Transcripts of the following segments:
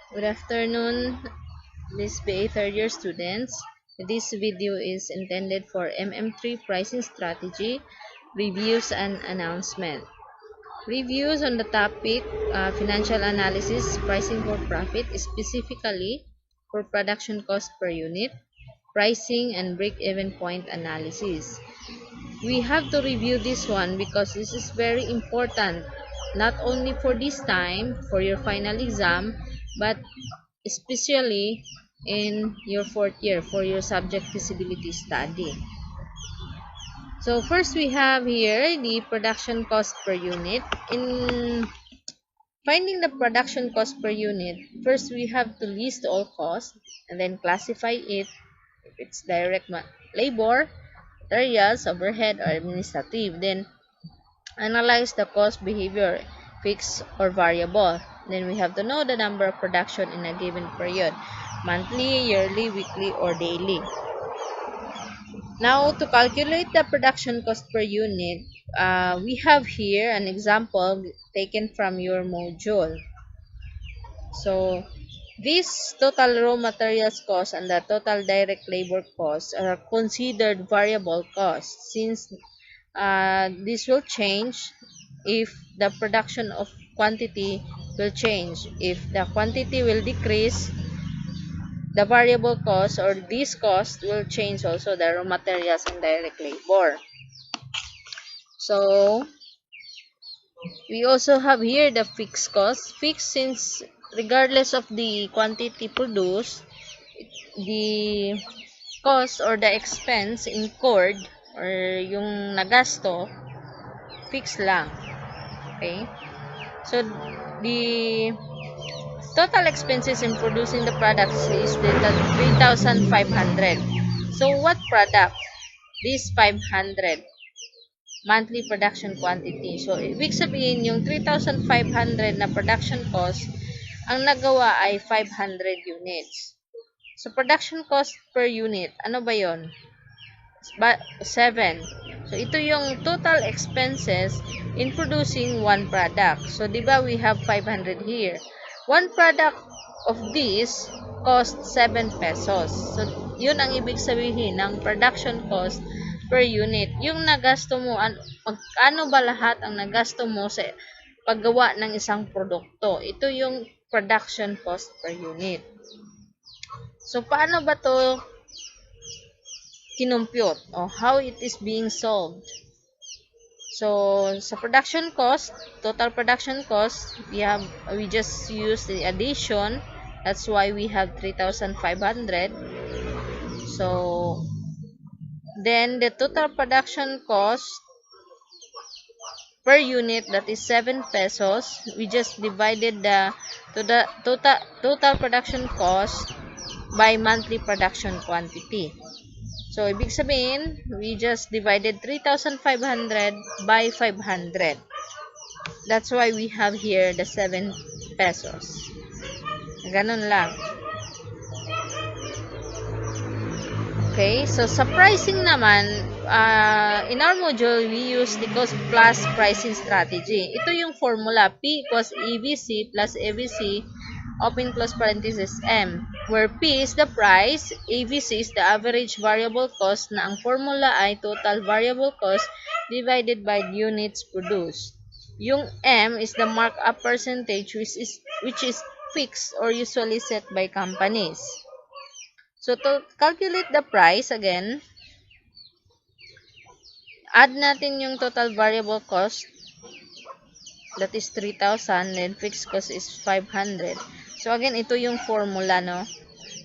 Good afternoon, Miss BA third year students. This video is intended for MM3 pricing strategy, reviews and announcement. Reviews on the topic financial analysis, pricing for profit, specifically for production cost per unit, pricing and break-even point analysis. We have to review this one because this is very important, not only for this time, for your final exam, but especially in your fourth year for your subject feasibility study. So first we have here the production cost per unit. In finding the production cost per unit, first we have to list all costs and then classify it if it's direct labor, materials, overhead, or administrative. Then analyze the cost behavior, fixed or variable. Then we have to know the number of production in a given period, monthly, yearly, weekly, or daily. Now, to calculate the production cost per unit, we have here an example taken from your module. So, this total raw materials cost and the total direct labor costs are considered variable costs since this will change if the production of quantity will change. If the quantity will decrease, the variable cost or this cost will change also the raw materials and direct labor. So, we also have here the fixed cost. Fixed since regardless of the quantity produced, the cost or the expense incurred or yung nagasto, fixed lang. Okay? So, the total expenses in producing the products is the 3,500. So, what product? This 500 monthly production quantity. So, ibig sabihin, yung 3,500 na production cost, ang nagawa ay 500 units. So, production cost per unit, ano ba yon? 7. So, ito yung total expenses in producing one product. So, di ba we have 500 here. One product of this cost 7 pesos. So, yun ang ibig sabihin ng production cost per unit. Yung nagasto mo, ano ba lahat ang nagasto mo sa paggawa ng isang produkto. Ito yung production cost per unit. So, paano ba to kinumpute o how it is being solved? So, sa production cost, total production cost, we just use the addition. That's why we have 3,500. So, then the total production cost per unit, that is 7 pesos. We just divided the total production cost by monthly production quantity. So, ibig sabihin, we just divided 3,500 by 500. That's why we have here the 7 pesos. Ganun lang. Okay, so sa pricing naman, in our module, we use the cost plus pricing strategy. Ito yung formula, P equals EVC plus AVC, open close parenthesis M, where P is the price, AVC is the average variable cost, na ang formula ay total variable cost divided by units produced. Yung M is the markup percentage, which is fixed or usually set by companies. So, to calculate the price, again, add natin yung total variable cost, that is 3,000, then fixed cost is 500. So, again, ito yung formula, no?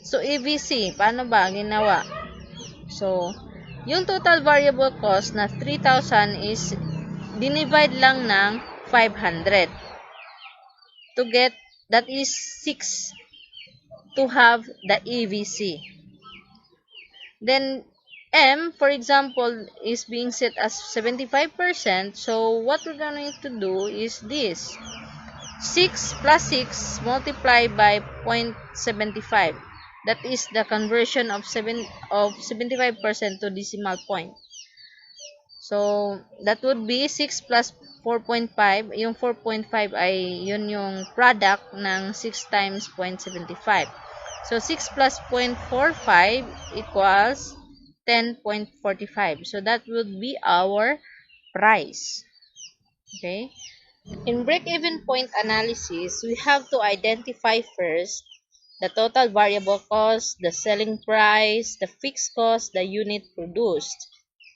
So, AVC, paano ba ginawa? So, yung total variable cost na 3,000 is dinivide lang ng 500 to get, that is 6 to have the AVC. Then, M, for example, is being set as 75%. So, what we're going to do is this. 6 plus 6 multiplied by 0.75. That is the conversion of 75% to decimal point. So, that would be 6 plus 4.5, yung 4.5 ay yun yung product ng 6 times 0.75. So, 6 plus 0.45 equals 10.45. So, that would be our price. Okay? In break-even point analysis, we have to identify first the total variable cost, the selling price, the fixed cost, the unit produced.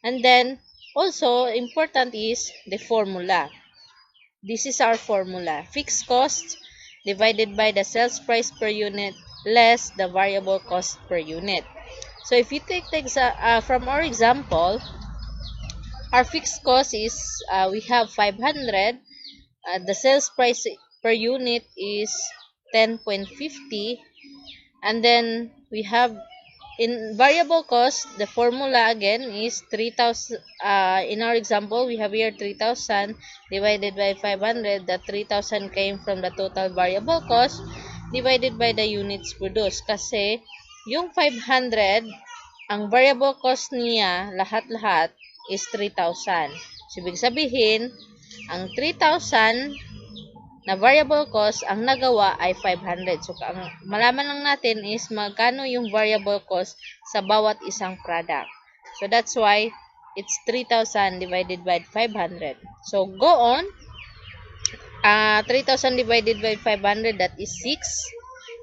And then, also, important is the formula. This is our formula. Fixed cost divided by the sales price per unit less the variable cost per unit. So, if you take from our example, our fixed cost is, we have 500. The sales price per unit is 10.50. And then, we have in variable cost, the formula again is 3,000. In our example, we have here 3,000 divided by 500. The 3,000 came from the total variable cost divided by the units produced. Kasi, yung 500, ang variable cost niya, lahat-lahat, is 3,000. So, ibig sabihin, ang 3,000 na variable cost, ang nagawa ay 500. So, ang malaman lang natin is magkano yung variable cost sa bawat isang product. So, that's why it's 3,000 divided by 500. So, go on. 3,000 divided by 500, that is 6.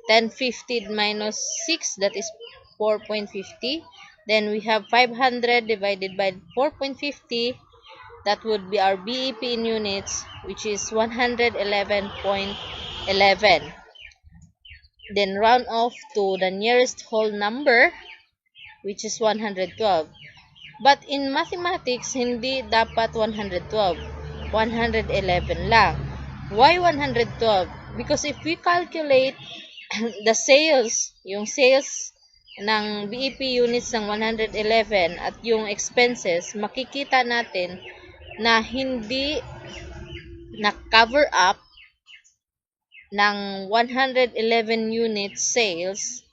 1050 minus 6, that is 4.50. Then, we have 500 divided by 4.50. That would be our BEP in units, which is 111.11. Then round off to the nearest whole number, which is 112. But in mathematics, hindi dapat 112. 111 lang. Why 112? Because if we calculate the sales, yung sales ng BEP units ng 111 at yung expenses, makikita natin na hindi na-cover up ng 111 unit sales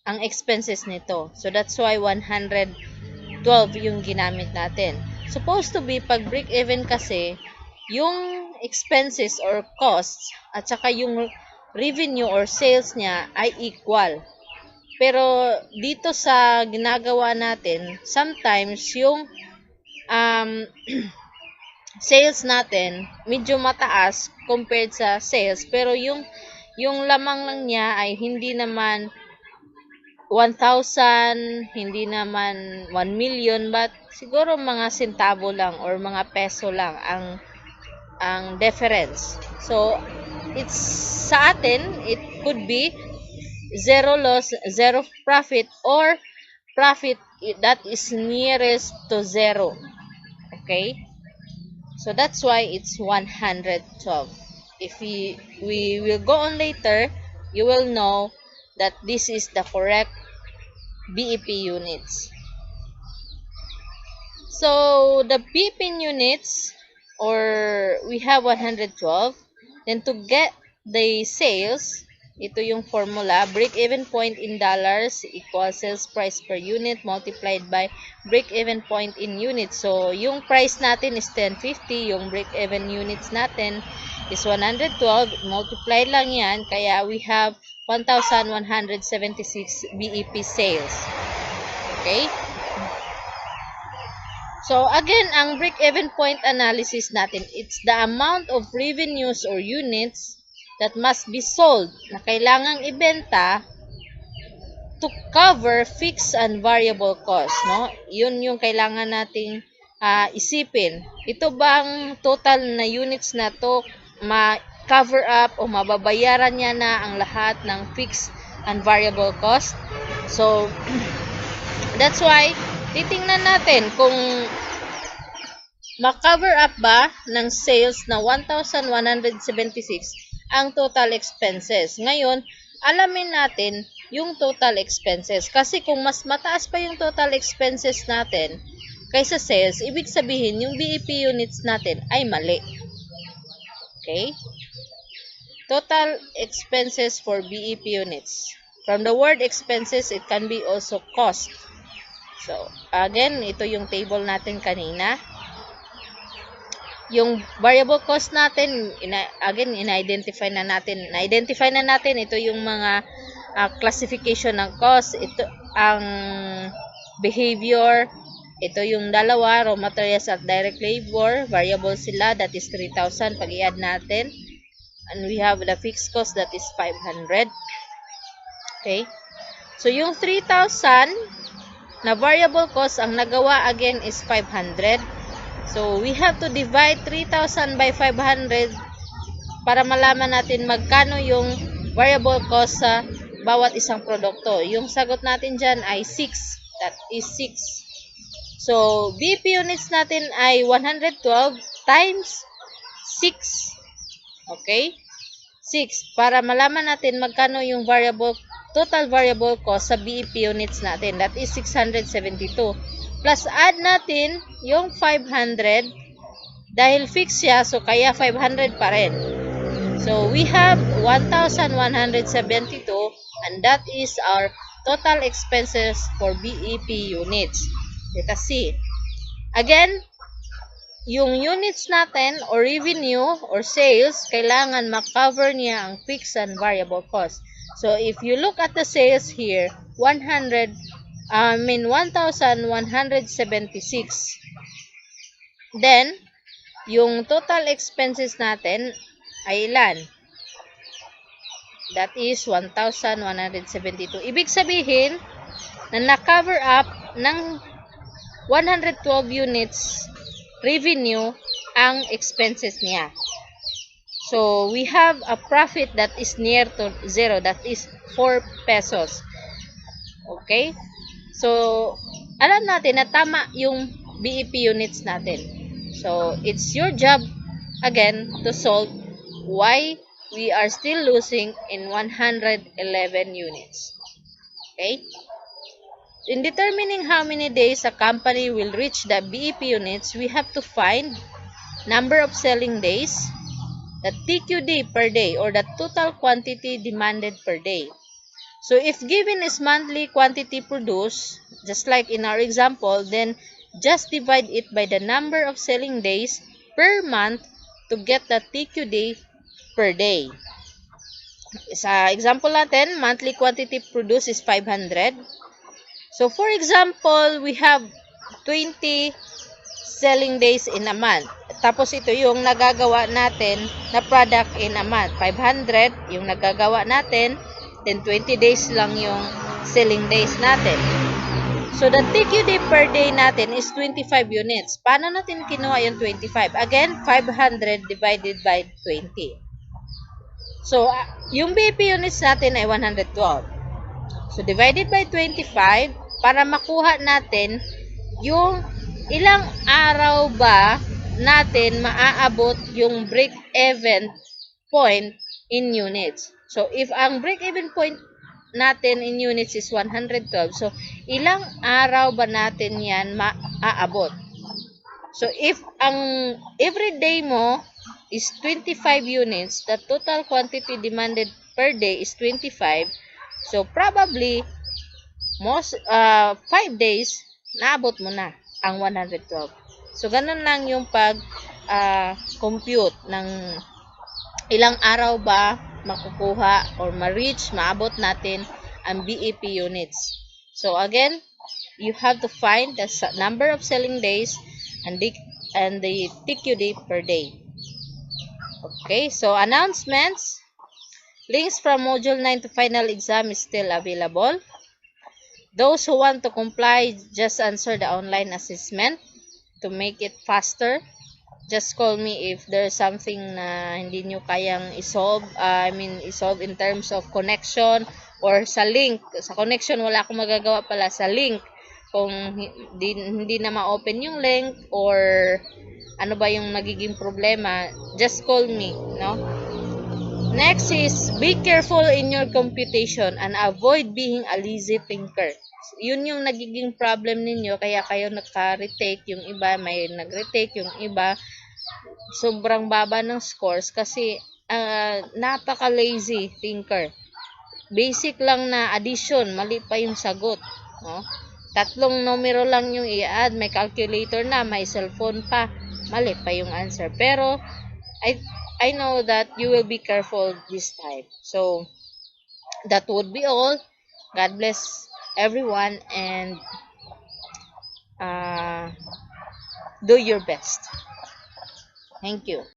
ang expenses nito. So, that's why 112 yung ginamit natin. Supposed to be, pag break-even kasi, yung expenses or costs at saka yung revenue or sales niya ay equal. Pero, dito sa ginagawa natin, sometimes yung sales natin medyo mataas compared sa sales, pero yung lamang lang niya ay hindi naman 1,000, hindi naman 1 million, but siguro mga sentabo lang or mga peso lang ang difference. So, it's sa atin, it could be zero loss, zero profit, or profit that is nearest to zero. Okay? So, that's why it's 112. If we will go on later, you will know that this is the correct BEP units. So, the BEP units, or we have 112. Then, to get the sales, ito yung formula, break-even point in dollars equals sales price per unit multiplied by break-even point in units. So, yung price natin is 1050, yung break-even units natin is 112, multiply lang yan, kaya we have 1,176 BEP sales. Okay? So, again, ang break-even point analysis natin, it's the amount of revenues or units that must be sold na kailangang ibenta to cover fixed and variable cost, no? Yun yung kailangan nating isipin. Ito bang total na units na to ma-cover up o mababayaran niya na ang lahat ng fixed and variable cost? So, that's why titingnan natin kung ma-cover up ba ng sales na 1,176 ang total expenses. Ngayon, alamin natin yung total expenses. Kasi kung mas mataas pa yung total expenses natin kaysa sales, ibig sabihin yung BEP units natin ay mali. Okay? Total expenses for BEP units. From the word expenses, it can be also cost. So, again, ito yung table natin kanina. yung variable cost natin, again, na-identify na natin, ito yung mga classification ng cost, ito ang behavior, ito yung dalawa, raw materials at direct labor, variable sila, that is 3,000 pag i-add natin, and we have the fixed cost that is 500. Okay, so yung 3,000 na variable cost, ang nagawa again is 500. So, we have to divide 3,000 by 500 para malaman natin magkano yung variable cost sa bawat isang produkto. Yung sagot natin dyan ay 6. That is 6. So, BEP units natin ay 112 times 6. Okay? 6. Para malaman natin magkano yung total variable cost sa BEP units natin. That is 672. Plus add natin yung 500 dahil fixed siya, so kaya 500 pa rin. So we have 1,172 and that is our total expenses for BEP units. Let us see. Again, yung units natin or revenue or sales, kailangan ma-cover niya ang fixed and variable cost. So if you look at the sales here, 1,176. Then, yung total expenses natin ay ilan? That is 1,172. Ibig sabihin, na na-cover up ng 112 units revenue ang expenses niya. So, we have a profit that is near to zero. That is 4 pesos. Okay? So, alam natin na tama yung BEP units natin. So, it's your job, again, to solve why we are still losing in 111 units. Okay? In determining how many days a company will reach the BEP units, we have to find number of selling days, the TQD per day, or the total quantity demanded per day. So, if given is monthly quantity produced, just like in our example, then just divide it by the number of selling days per month to get the TQD per day. Sa example natin, monthly quantity produced is 500. So, for example, we have 20 selling days in a month. Tapos, ito yung nagagawa natin na product in a month. 500 yung nagagawa natin. Then, 20 days lang yung selling days natin. So, the TQD per day natin is 25 units. Paano natin kinuha yung 25? Again, 500 divided by 20. So, yung BEP units natin ay 112. So, divided by 25 para makuha natin yung ilang araw ba natin maaabot yung break-even point in units. So, if ang break-even point natin in units is 112, so, ilang araw ba natin yan maaabot? So, if ang everyday mo is 25 units, the total quantity demanded per day is 25, so, probably, 5 days, naabot mo na ang 112. So, ganun lang yung pag-compute ng ilang araw ba makukuha or ma-reach, maabot natin ang BEP units. So, again, you have to find the number of selling days and the TQD per day. Okay, so announcements. Links from Module 9 to final exam is still available. Those who want to comply, just answer the online assessment to make it faster. Just call me if there's something na hindi nyo kayang isolve. Isolve in terms of connection or sa link. Sa connection, wala akong magagawa pala sa link. Kung hindi na ma-open yung link or ano ba yung nagiging problema, just call me, no? Next is, be careful in your computation and avoid being a lazy thinker. Yun yung nagiging problem ninyo, kaya kayo naka-retake, yung iba may nag-retake, yung iba sobrang baba ng scores kasi napaka-lazy thinker. Basic lang na addition, mali pa yung sagot, no? 3 numero lang yung i-add, may calculator na, may cellphone pa. mali pa yung answer. Pero, I, I know that you will be careful this time. So, that would be all. God bless everyone and uh, do your best. Thank you.